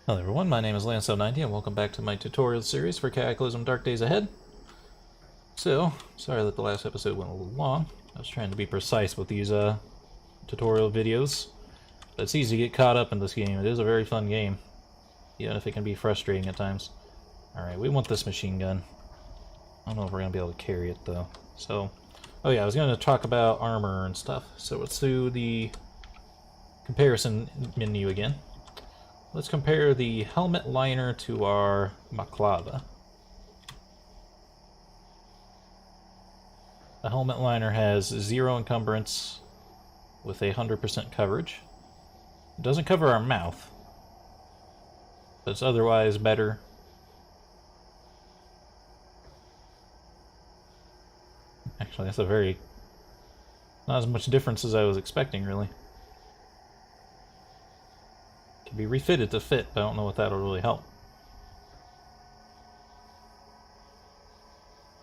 Hello everyone, my name is Lanso90 and welcome back to my tutorial series for Cataclysm Dark Days Ahead. So, sorry that the last episode went a little long. I was trying to be precise with these tutorial videos. But it's easy to get caught up in this game. It is a very fun game, even if it can be frustrating at times. Alright, we want this machine gun. I don't know if we're going to be able to carry it though. So, oh yeah, I was going to talk about armor and stuff. So let's do the comparison menu again. Let's compare the helmet liner to our baklava. The helmet liner has 0 encumbrance with 100% coverage. It doesn't cover our mouth, but it's otherwise better. Actually, that's not as much difference as I was expecting, really. Can be refitted to fit, but I don't know what that'll really help.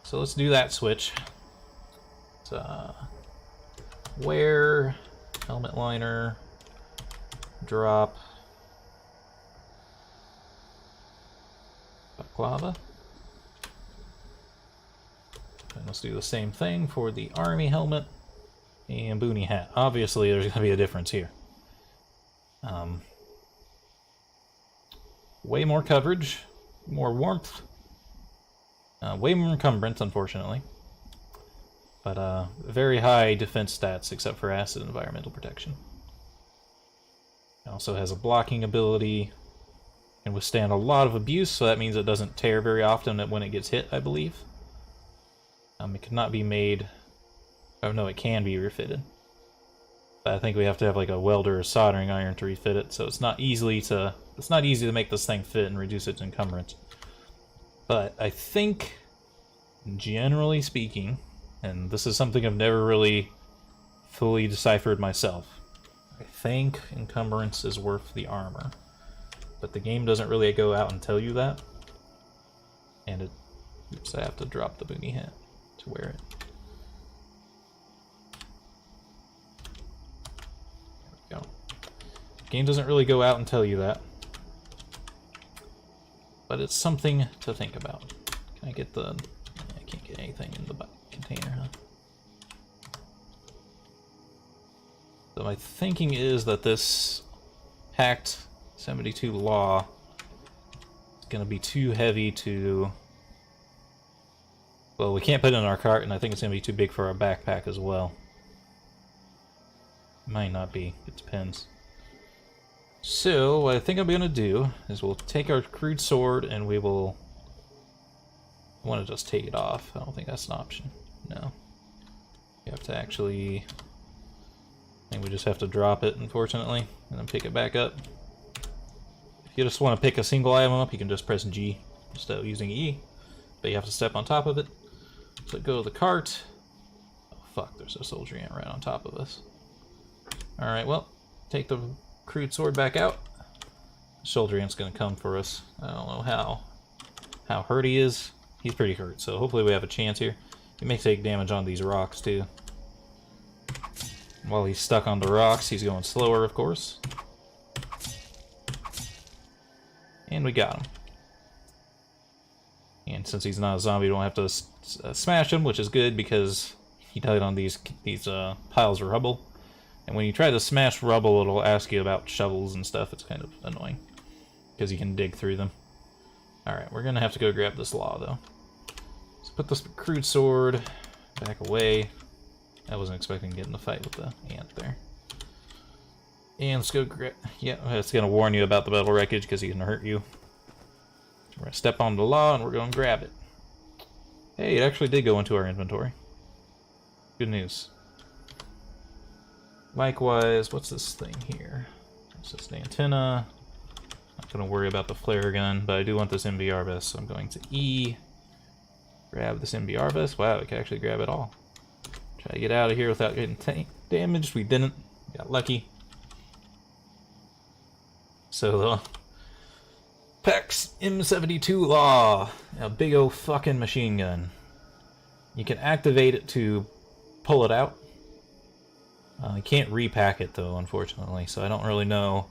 So let's do that switch. Let's, wear, helmet liner, drop, baklava. And let's do the same thing for the army helmet and boonie hat. Obviously, there's going to be a difference here. Way more coverage, more warmth, way more encumbrance, unfortunately. But very high defense stats, except for acid environmental protection. It also has a blocking ability, can withstand a lot of abuse, so that means it doesn't tear very often when it gets hit, I believe. It cannot be made... Oh no, it can be refitted. But I think we have to have like a welder or soldering iron to refit it, so it's not easy to make this thing fit and reduce its encumbrance. But I think, generally speaking, and this is something I've never really fully deciphered myself, I think encumbrance is worth the armor. But the game doesn't really go out and tell you that. And oops, I have to drop the boonie hat to wear it. There we go. The game doesn't really go out and tell you that. But it's something to think about. Can I get the... I can't get anything in the container, huh? So my thinking is that this packed 72 Law is going to be too heavy to... Well, we can't put it in our cart, and I think it's going to be too big for our backpack as well. Might not be. It depends. So, what I think I'm going to do is we'll take our crude sword and we will... I want to just take it off. I don't think that's an option. No. You have to actually... I think we just have to drop it, unfortunately, and then pick it back up. If you just want to pick a single item up, you can just press G instead of using E. But you have to step on top of it. So go to the cart. Oh fuck, there's a soldier ant right on top of us. Alright, well, take the crude sword back out. Soldier ant's gonna come for us. I don't know how hurt he is. He's pretty hurt, so hopefully we have a chance here. He may take damage on these rocks too. While he's stuck on the rocks, he's going slower, of course. And we got him. And since he's not a zombie, we don't have to smash him, which is good because he died on these piles of rubble. And when you try to smash rubble, it'll ask you about shovels and stuff. It's kind of annoying because you can dig through them. Alright, we're going to have to go grab this law, though. Let's put this crude sword back away. I wasn't expecting to get in the fight with the ant there. And let's go grab... Yeah, it's going to warn you about the battle wreckage because he can hurt you. We're going to step on the law and we're going to grab it. Hey, it actually did go into our inventory. Good news. Likewise, what's this thing here? It's just the antenna. Not going to worry about the flare gun, but I do want this MBR vest, so I'm going to E. Grab this MBR vest. Wow, we can actually grab it all. Try to get out of here without getting damaged. We didn't. Got lucky. So the PEX M72 Law, a big old fucking machine gun. You can activate it to pull it out. I can't repack it though, unfortunately, so I don't really know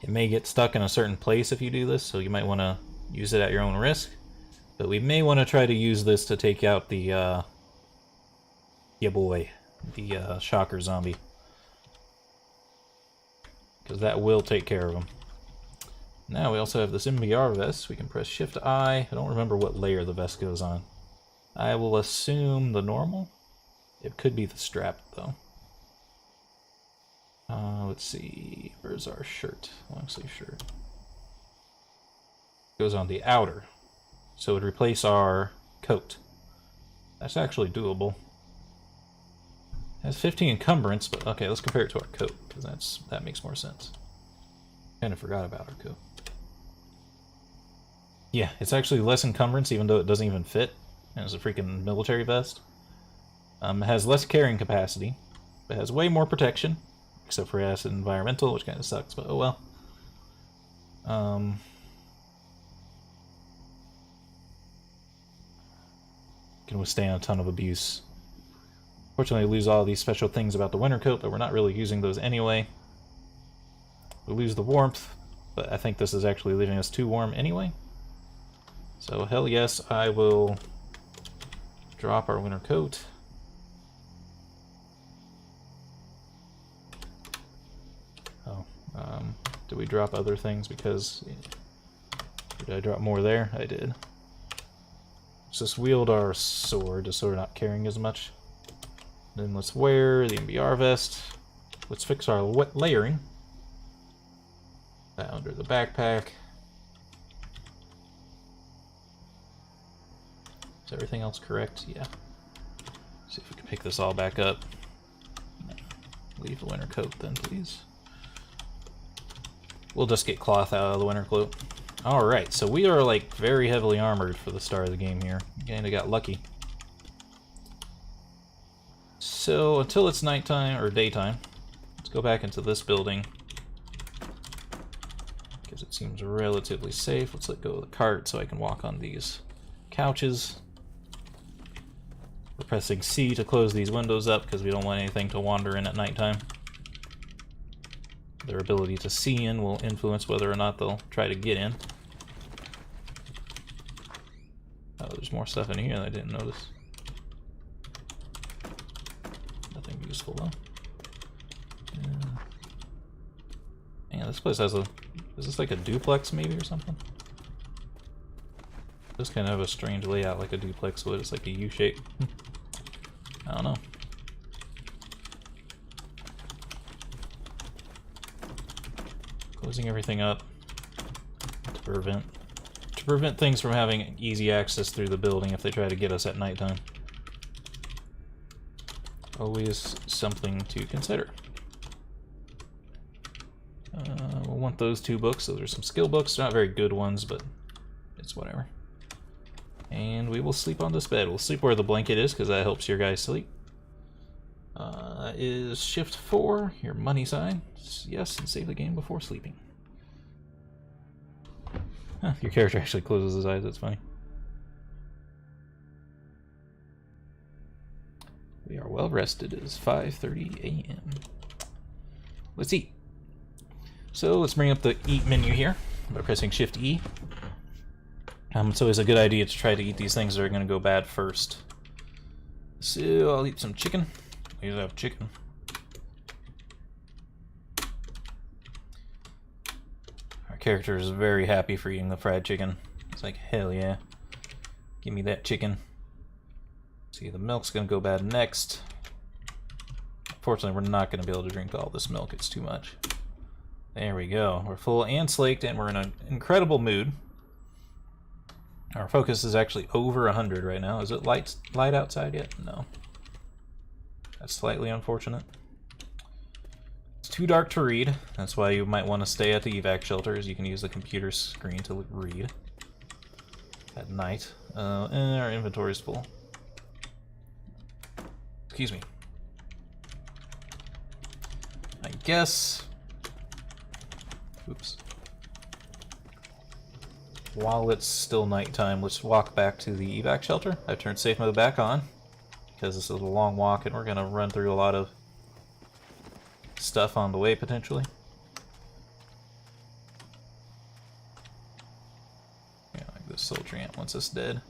It may get stuck in a certain place if you do this, so you might want to use it at your own risk. But we may want to try to use this to take out the, yeah boy, the shocker zombie. Because that will take care of him. Now we also have this MBR vest. We can press Shift I. I don't remember what layer the vest goes on. I will assume the normal. It could be the strap, though. Let's see. Where's our shirt? Long sleeve shirt. Goes on the outer. So it would replace our coat. That's actually doable. It has 15 encumbrance, but okay, let's compare it to our coat, because that makes more sense. Kind of forgot about our coat. Yeah, it's actually less encumbrance, even though it doesn't even fit. And it's a freaking military vest. It has less carrying capacity. It has way more protection, except for acid environmental, which kind of sucks, but oh well. Can withstand a ton of abuse. Fortunately, we lose all these special things about the winter coat, but we're not really using those anyway. We lose the warmth, but I think this is actually leaving us too warm anyway. So hell yes, I will drop our winter coat. Oh, did we drop other things? Because did I drop more there? I did. Let's just wield our sword, just so we're not carrying as much. Then let's wear the MBR vest. Let's fix our layering. That under the backpack. Is everything else correct? Yeah. See if we can pick this all back up. Leave the winter coat then, please. We'll just get cloth out of the winter coat. Alright, so we are like very heavily armored for the start of the game here. Kinda got lucky. So until it's nighttime or daytime, let's go back into this building. Because it seems relatively safe. Let's let go of the cart so I can walk on these couches. We're pressing C to close these windows up because we don't want anything to wander in at nighttime. Their ability to see in will influence whether or not they'll try to get in. Oh, there's more stuff in here that I didn't notice. Nothing useful though. Yeah, this place has a... Is this like a duplex maybe or something? This kind of have a strange layout like a duplex would. It's like a U shape. I don't know. Closing everything up to prevent things from having easy access through the building if they try to get us at nighttime. Always something to consider. We'll want those 2 books. Those are some skill books. They're not very good ones, but it's whatever. And we will sleep on this bed. We'll sleep where the blanket is, because that helps your guys sleep. That is Shift 4, your money sign. Yes, and save the game before sleeping. Huh, your character actually closes his eyes, that's funny. We are well rested. It is 5:30 a.m. Let's eat. So let's bring up the eat menu here by pressing Shift E. It's always a good idea to try to eat these things that are going to go bad first. So I'll eat some chicken. We usually have chicken. Our character is very happy for eating the fried chicken. It's like, hell yeah. Give me that chicken. See, the milk's going to go bad next. Unfortunately, we're not going to be able to drink all this milk. It's too much. There we go. We're full and slaked, and we're in an incredible mood. Our focus is actually over 100 right now. Is it light outside yet? No. That's slightly unfortunate. It's too dark to read. That's why you might want to stay at the evac shelter, as you can use the computer screen to read at night. And our inventory is full. Excuse me. I guess... Oops. While it's still nighttime, let's walk back to the evac shelter. I've turned safe mode back on, because this is a long walk and we're going to run through a lot of stuff on the way, potentially. this soldier ant once it's dead.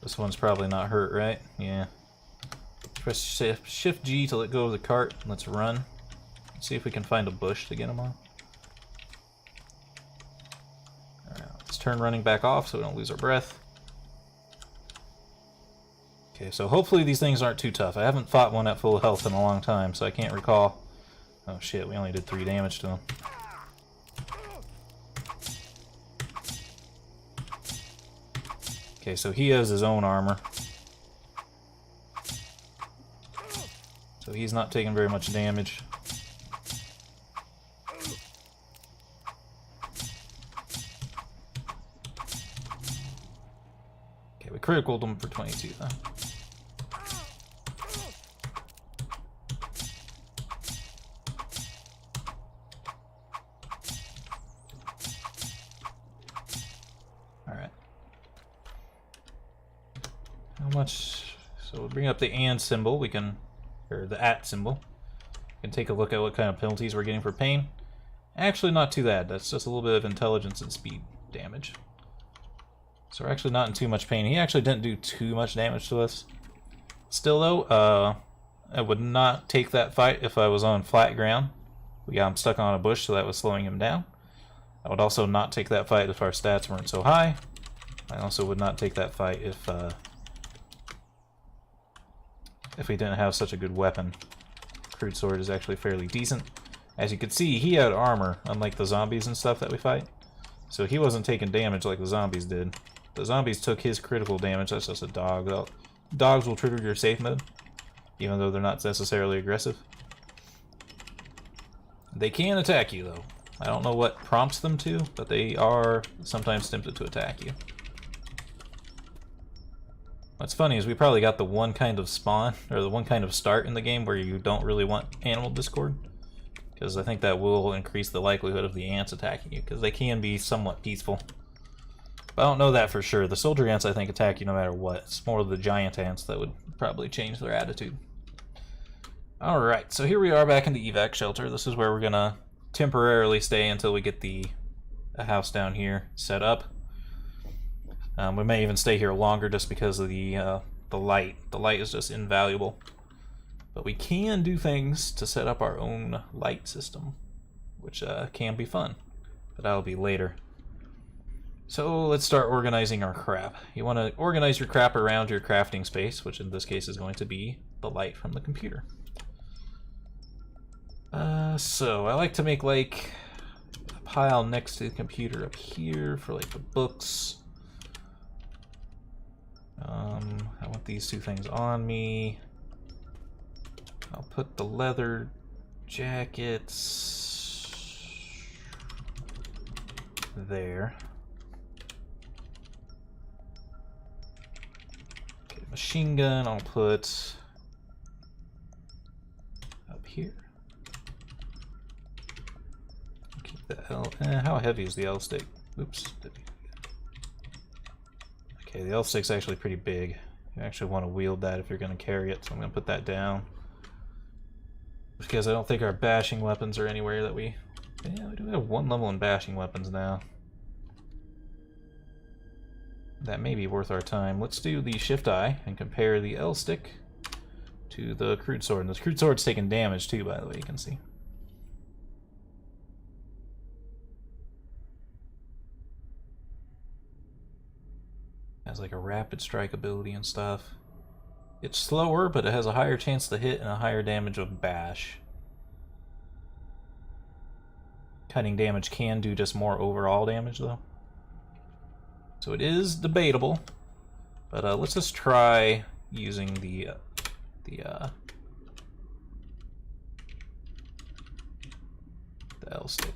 This one's probably not hurt, right? Yeah. Press Shift G to let go of the cart. Let's run. See if we can find a bush to get him on. Alright, let's turn running back off so we don't lose our breath. Okay, so hopefully these things aren't too tough. I haven't fought one at full health in a long time, so I can't recall. Oh shit, we only did 3 damage to him. Okay, so he has his own armor. So he's not taking very much damage. Okay, we criticaled him for 22 though. Alright. How much? So we'll bring up the and symbol. We can, or the at symbol. We can take a look at what kind of penalties we're getting for pain. Actually, not too bad. That's just a little bit of intelligence and speed damage. So we're actually not in too much pain. He actually didn't do too much damage to us. Still though, I would not take that fight if I was on flat ground. We got him stuck on a bush, so that was slowing him down. I would also not take that fight if our stats weren't so high. I also would not take that fight if we didn't have such a good weapon. Crude sword is actually fairly decent. As you can see, he had armor, unlike the zombies and stuff that we fight. So he wasn't taking damage like the zombies did. The zombies took his critical damage. That's just a dog. Dogs will trigger your safe mode, even though they're not necessarily aggressive. They can attack you, though. I don't know what prompts them to, but they are sometimes tempted to attack you. What's funny is we probably got the one kind of spawn, or the one kind of start in the game where you don't really want animal discord. Because I think that will increase the likelihood of the ants attacking you, because they can be somewhat peaceful. But I don't know that for sure. The soldier ants, I think, attack you no matter what. It's more of the giant ants that would probably change their attitude. Alright, so here we are back in the evac shelter. This is where we're gonna temporarily stay until we get the house down here set up. We may even stay here longer just because of the light. The light is just invaluable. But we can do things to set up our own light system, which can be fun. But that'll be later. So let's start organizing our crap. You want to organize your crap around your crafting space, which in this case is going to be the light from the computer. So I like to make like a pile next to the computer up here for like the books. I want these 2 things on me. I'll put the leather jackets there. Okay, machine gun I'll put up here. Keep the L. How heavy is the L stick? Oops. Okay, the L stick's actually pretty big. You actually want to wield that if you're going to carry it, so I'm going to put that down. Because I don't think our bashing weapons are anywhere that we... Yeah, we do have 1 level in bashing weapons now. That may be worth our time. Let's do the Shift I and compare the L stick to the crude sword. And the crude sword's taking damage too, by the way, you can see. Has like a rapid strike ability and stuff. It's slower, but it has a higher chance to hit and a higher damage of bash. Cutting damage can do just more overall damage, though. So it is debatable, but let's just try using the L stick.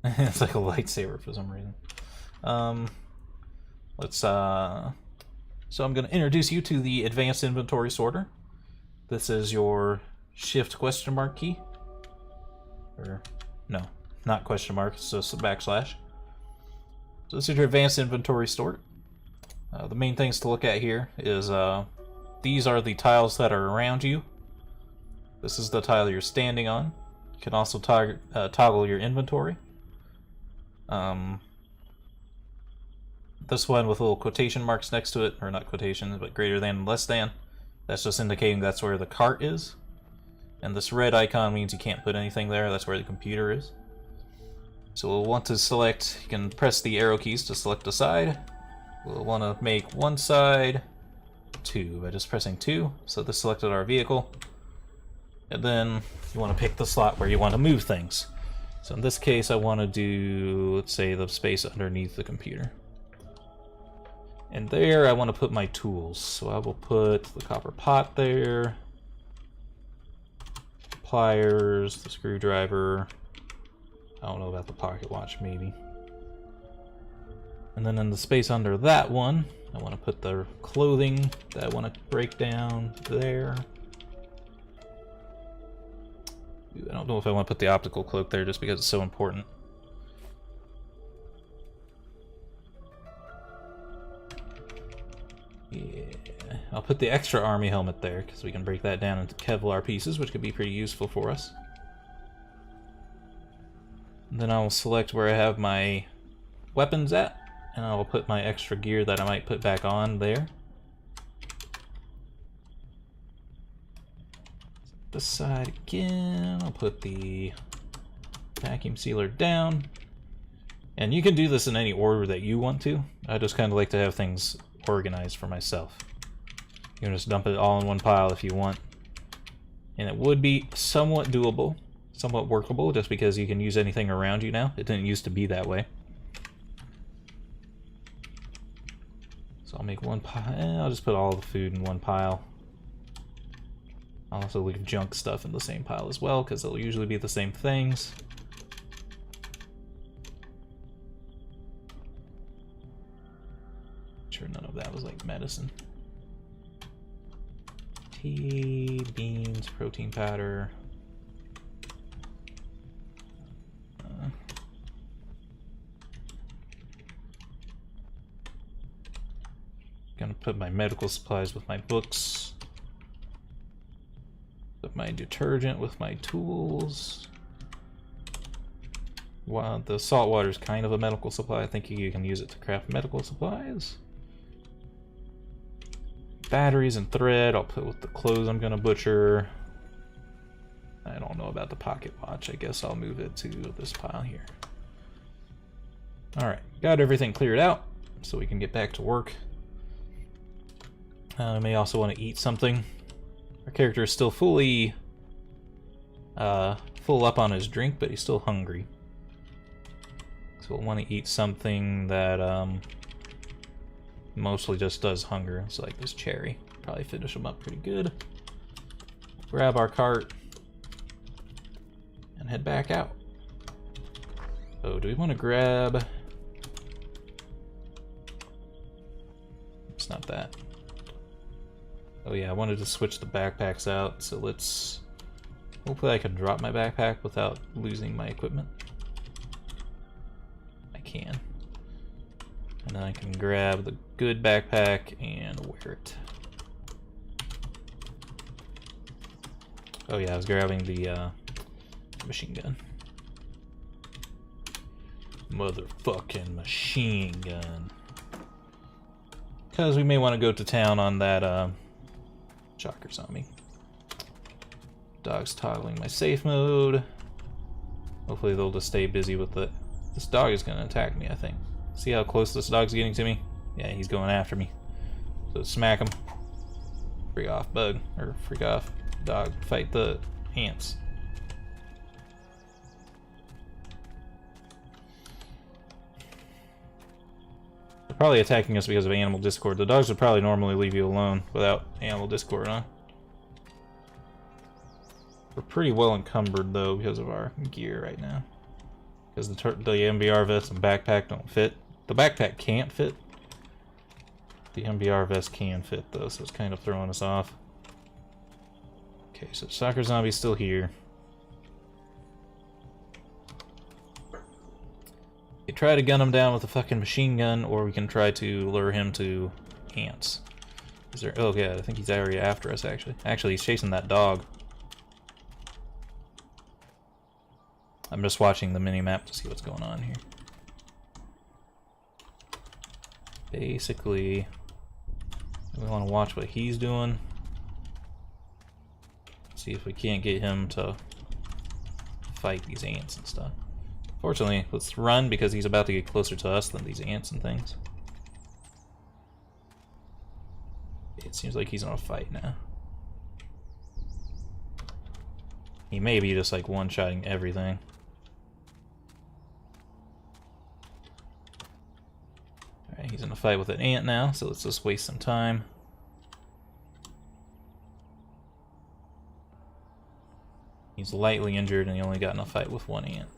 It's like a lightsaber for some reason. So I'm going to introduce you to the advanced inventory sorter. This is your shift question mark key. Or, no, not question mark, it's just a backslash. So this is your advanced inventory sort. The main things to look at here is these are the tiles that are around you. This is the tile you're standing on. You can also toggle your inventory. This one with little quotation marks next to it, or not quotations, but greater than and less than. That's just indicating that's where the cart is. And this red icon means you can't put anything there, that's where the computer is. So we'll want to select, you can press the arrow keys to select a side. We'll want to make one side 2 by just pressing 2. So this selected our vehicle. And then you want to pick the slot where you want to move things. So in this case I want to do, let's say, the space underneath the computer. And there I want to put my tools. So I will put the copper pot there. Pliers, the screwdriver. I don't know about the pocket watch, maybe. And then in the space under that one, I want to put the clothing that I want to break down there. I don't know if I want to put the optical cloak there just because it's so important. Yeah, I'll put the extra army helmet there because we can break that down into Kevlar pieces, which could be pretty useful for us. And then I will select where I have my weapons at, and I will put my extra gear that I might put back on there. This side again, I'll put the vacuum sealer down. And you can do this in any order that you want to. I just kind of like to have things organized for myself. You can just dump it all in one pile if you want. And it would be somewhat doable, somewhat workable, just because you can use anything around you now. It didn't used to be that way. So I'll make one pile. I'll just put all the food in one pile. I'll also leave junk stuff in the same pile as well, because they'll usually be the same things. Sure, none of that was like medicine. Tea, beans, protein powder. Gonna put my medical supplies with my books. Put my detergent with my tools. While the salt water is kind of a medical supply, I think you can use it to craft medical supplies. Batteries and thread I'll put with the clothes I'm gonna butcher. I don't know about the pocket watch. I guess I'll move it to this pile here. Alright, got everything cleared out so we can get back to work. I may also want to eat something. Our character is still fully full up on his drink, but he's still hungry. So we'll want to eat something that mostly just does hunger. It's like this cherry. Probably finish him up pretty good. Grab our cart and head back out. Oh, do we want to grab... It's not that. Oh yeah, I wanted to switch the backpacks out, so let's... Hopefully I can drop my backpack without losing my equipment. I can. And then I can grab the good backpack and wear it. Oh yeah, I was grabbing the machine gun. Motherfucking machine gun. Because we may want to go to town on that shocker zombie. Dog's toggling my safe mode. Hopefully they'll just stay busy with it. This dog is going to attack me, I think. See how close this dog's getting to me? Yeah, he's going after me. So smack him. Freak off, bug. Or freak off, dog. Fight the ants. They're probably attacking us because of animal discord. The dogs would probably normally leave you alone without animal discord on. We're pretty well encumbered though because of our gear right now. Because the MBR vest and backpack don't fit. The backpack can't fit. The MBR vest can fit though, so it's kind of throwing us off. Okay, so soccer zombie's still here. We can try to gun him down with a fucking machine gun, or we can try to lure him to ants. Is there? Oh yeah, I think he's already after us actually. Actually, he's chasing that dog. I'm just watching the mini-map to see what's going on here. Basically, we want to watch what he's doing. See if we can't get him to fight these ants and stuff. Fortunately, let's run because he's about to get closer to us than these ants and things. It seems like he's on a fight now. He may be just like one-shotting everything. Alright, he's in a fight with an ant now, so let's just waste some time. He's lightly injured and he only got in a fight with one ant.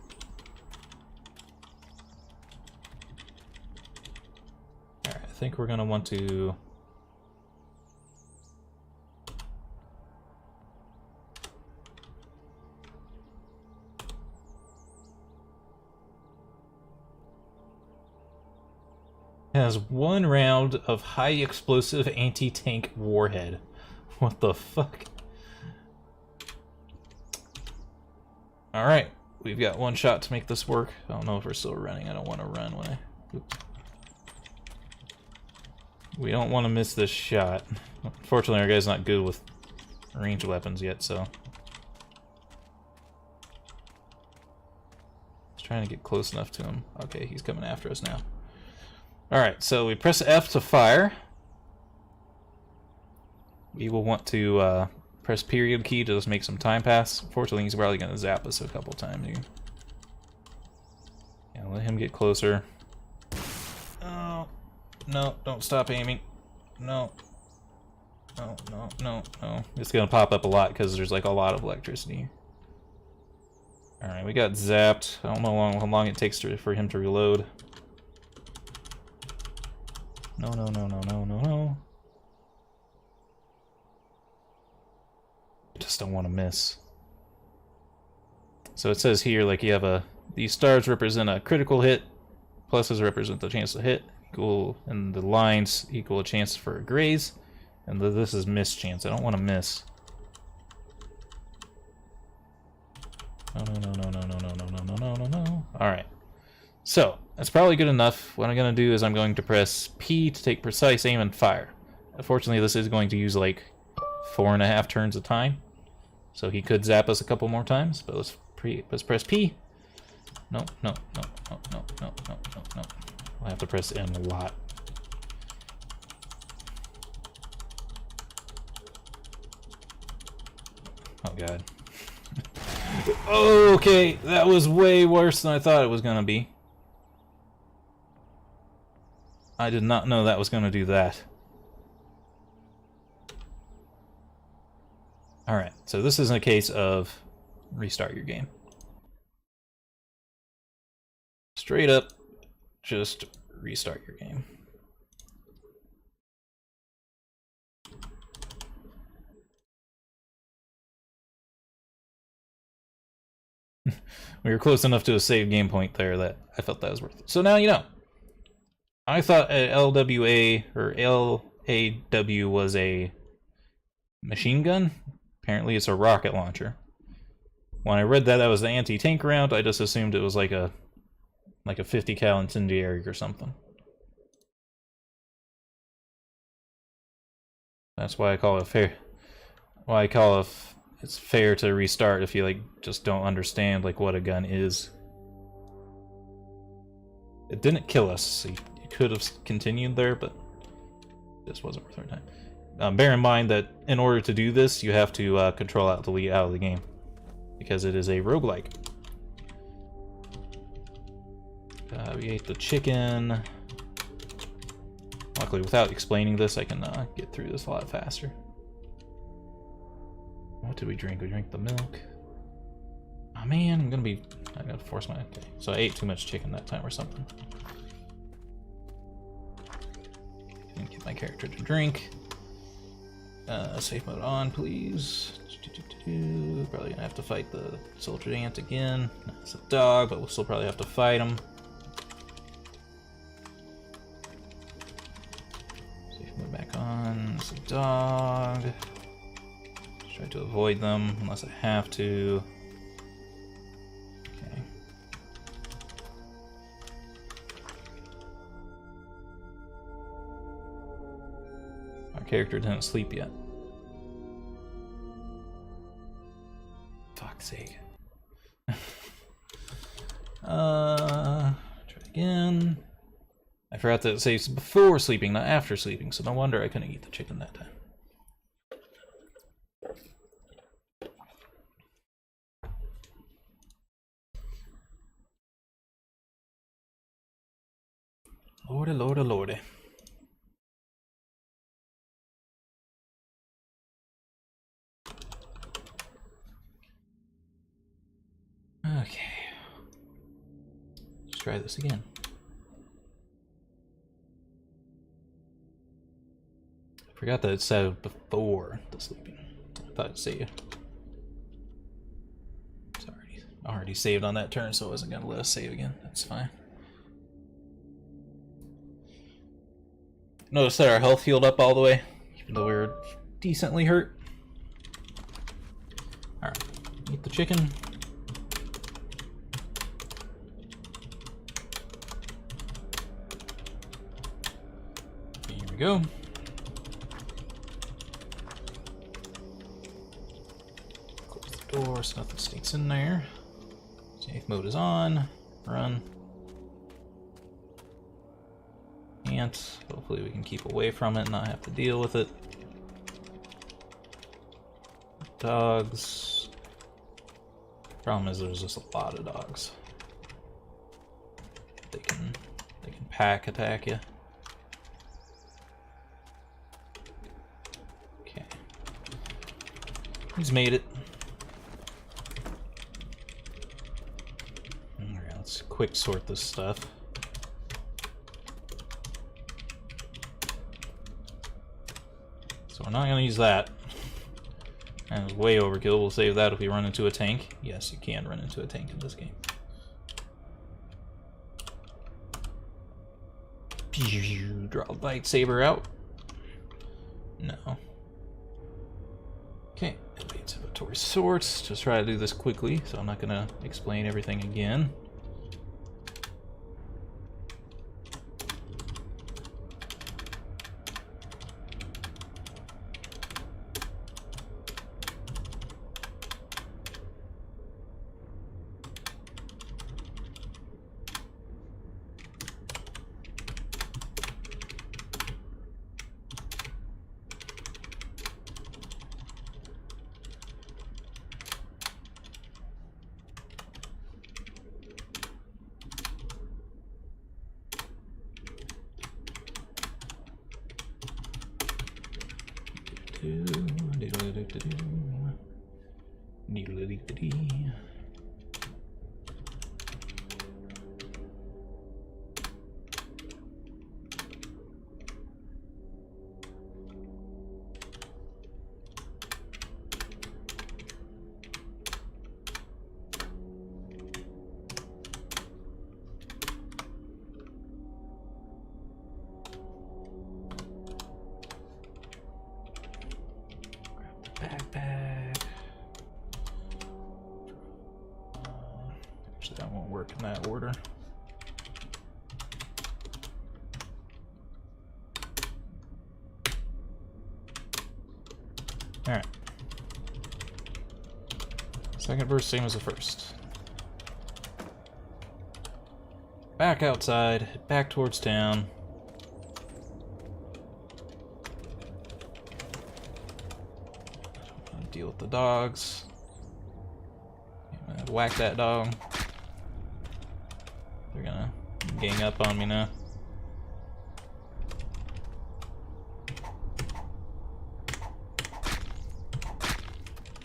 Alright, I think we're going to want to... has one round of high explosive anti-tank warhead. What the fuck? Alright, we've got one shot to make this work. I don't know if we're still running. I don't want to run when I... Oops. We don't want to miss this shot. Unfortunately, our guy's not good with ranged weapons yet, so... Just trying to get close enough to him. Okay, he's coming after us now. Alright, so we press F to fire. We will want to press period key to just make some time pass. Unfortunately, he's probably going to zap us a couple times here. Yeah, let him get closer. Oh, no, don't stop aiming. No. No, no, no, no. It's going to pop up a lot because there's like a lot of electricity. Alright, we got zapped. I don't know how long it takes for him to reload. No, no, no, no, no, no, no. I just don't want to miss. So it says here, like, you have a... These stars represent a critical hit. Pluses represent the chance to hit. Equal, and the lines equal a chance for a graze. And this is miss chance. I don't want to miss. No, no, no, no, no, no, no, no, no, no, no, no. Alright. So, that's probably good enough. What I'm going to do is I'm going to press P to take precise aim and fire. Unfortunately, this is going to use like 4.5 turns of time. So he could zap us a couple more times, but let's press P. No, no, no, no, no, no, no, no, no. I'll have to press M a lot. Oh god. Okay, that was way worse than I thought it was going to be. I did not know that was going to do that. Alright, so this is a case of restart your game. Straight up, just restart your game. We were close enough to a save game point there that I felt that was worth it. So now you know. I thought LWA or LAW was a machine gun. Apparently it's a rocket launcher. When I read that was the anti-tank round, I just assumed it was like a 50 cal incendiary or something. That's why I call it fair. Why I call it it's fair to restart if you like just don't understand like what a gun is. It didn't kill us. So you could have continued there, but this wasn't worth our time. Bear in mind that in order to do this, you have to control out delete out of the game because it is a roguelike. We ate the chicken. Luckily, without explaining this, I can get through this a lot faster. What did we drink? We drank the milk. Oh man, I gotta force my... Okay, so I ate too much chicken that time or something. Didn't get my character to drink. Safe mode on, please. Probably gonna have to fight the soldier ant again. It's a dog, but we'll still probably have to fight him. Safe mode back on. It's a dog. Try to avoid them unless I have to. Okay. character didn't sleep yet. Fuck's sake. Try again. I forgot that it saves before sleeping, not after sleeping, so no wonder I couldn't eat the chicken that time. Lordy, lordy, lordy. Okay. Let's try this again. I forgot that it said before the sleeping. I thought it saved. It's already saved on that turn, so it wasn't going to let us save again. That's fine. Notice that our health healed up all the way, even though we were decently hurt. Alright, eat the chicken. Here we go. Close the door so nothing sneaks in there. Safe mode is on. Run. Can't. Hopefully we can keep away from it and not have to deal with it. Dogs. Problem is there's just a lot of dogs. They can pack attack you. Okay. He's made it. Alright, let's quick sort this stuff. So we're not going to use that. That was way overkill. We'll save that if we run into a tank. Yes, you can run into a tank in this game. Draw the lightsaber out. No. Okay, advanced inventory sorts. Just try to do this quickly, so I'm not going to explain everything again. Backpack. Actually, that won't work in that order. Alright. Second verse, same as the first. Back outside, back towards town. Deal with the dogs. I'm gonna whack that dog. They're gonna gang up on me now.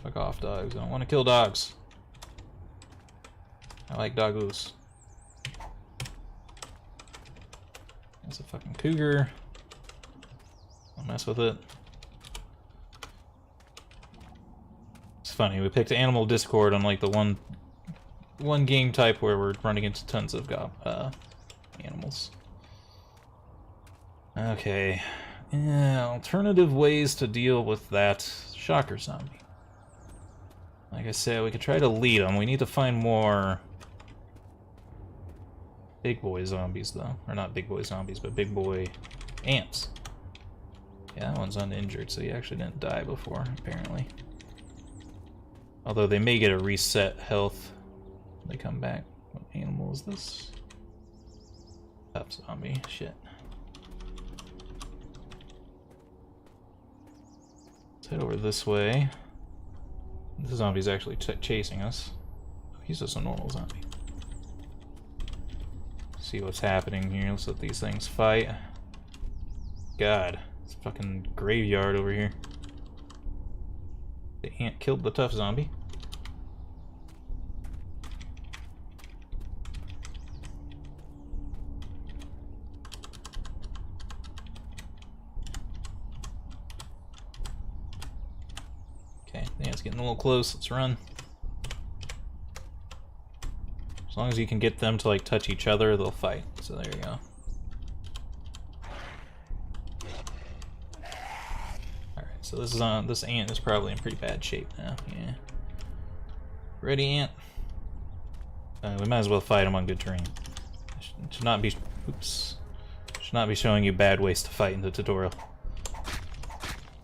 Fuck off, dogs. I don't want to kill dogs. I like doggos. That's a fucking cougar. Don't mess with it. It's funny, we picked Animal Discord on like the one game type where we're running into tons of animals. Okay. Yeah, alternative ways to deal with that shocker zombie. Like I said, we could try to lead them. We need to find more big boy zombies though. Or not big boy zombies, but big boy ants. Yeah, that one's uninjured, so he actually didn't die before, apparently. Although they may get a reset health when they come back. What animal is this? Tough zombie. Shit. Let's head over this way. The zombie's actually chasing us. He's just a normal zombie. See what's happening here. Let's let these things fight. God, it's a fucking graveyard over here. The ant killed the tough zombie. Okay, the ant's getting a little close. Let's run. As long as you can get them to like touch each other, they'll fight. So there you go. Alright, so this ant is probably in pretty bad shape now. Yeah. Ready, ant? We might as well fight him on good terrain. Should not be showing you bad ways to fight in the tutorial.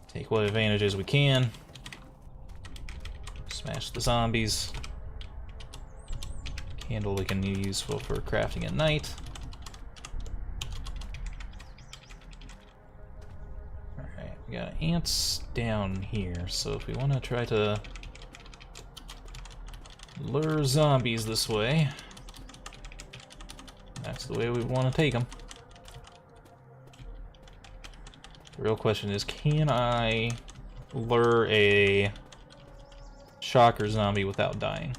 Take what advantages we can. Smash the zombies. Candle we can use useful for crafting at night. Alright, we got ants down here, so if we want to try to lure zombies this way, that's the way we want to take them. The real question is, can I lure a shocker zombie without dying?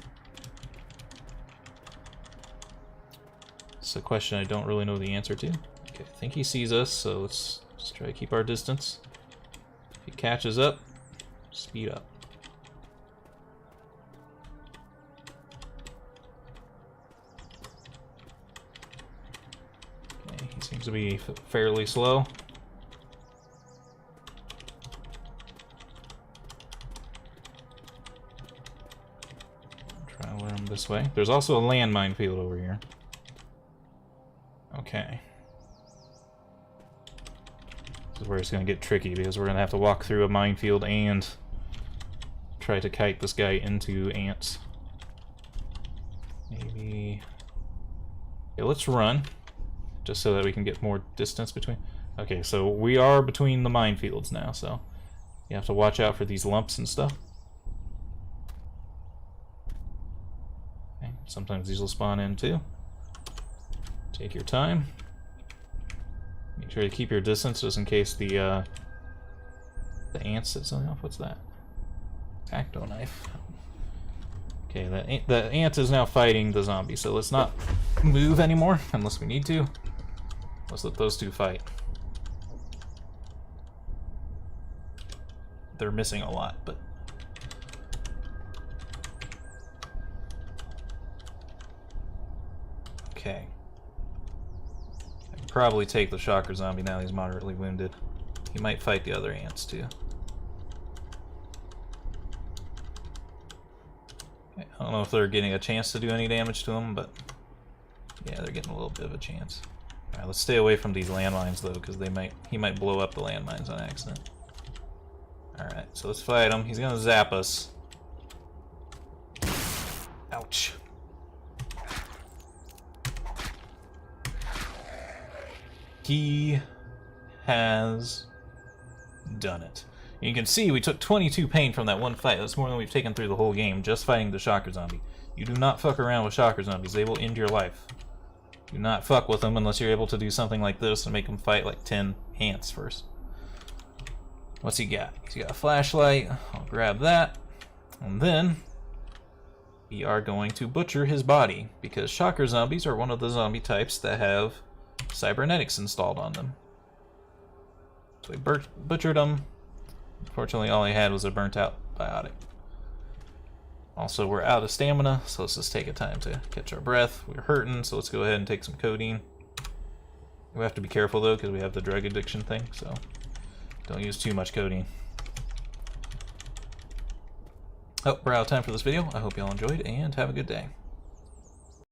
It's a question I don't really know the answer to. Okay, I think he sees us, so let's try to keep our distance. If he catches up, speed up. Okay, he seems to be fairly slow. Try to lure him this way. There's also a landmine field over here. Okay. This is where it's going to get tricky, because we're going to have to walk through a minefield and try to kite this guy into ants. Maybe... Yeah, let's run, just so that we can get more distance between... Okay, so we are between the minefields now, so you have to watch out for these lumps and stuff. Okay, sometimes these will spawn in too. Take your time. Make sure you keep your distance just in case the ant sits on. What's that? Tacto knife. Okay, the ant is now fighting the zombie, so let's not move anymore unless we need to. Let's let those two fight. They're missing a lot, but okay. Probably take the shocker zombie now he's moderately wounded. He might fight the other ants too. Okay, I don't know if they're getting a chance to do any damage to him, but yeah, they're getting a little bit of a chance. Alright, let's stay away from these landmines though, because he might blow up the landmines on accident. Alright, so let's fight him. He's gonna zap us. Ouch. He has done it. You can see we took 22 pain from that one fight. That's more than we've taken through the whole game, just fighting the shocker zombie. You do not fuck around with shocker zombies. They will end your life. Do not fuck with them unless you're able to do something like this and make them fight like 10 ants first. What's he got? He's got a flashlight. I'll grab that. And then we are going to butcher his body, because shocker zombies are one of the zombie types that have cybernetics installed on them. So we butchered him. Unfortunately, all he had was a burnt out biotic. Also, we're out of stamina, so let's just take a time to catch our breath. We're hurting, so let's go ahead and take some codeine. We have to be careful though, because we have the drug addiction thing, so don't use too much codeine. Oh, we're out of time for this video. I hope y'all enjoyed, and have a good day.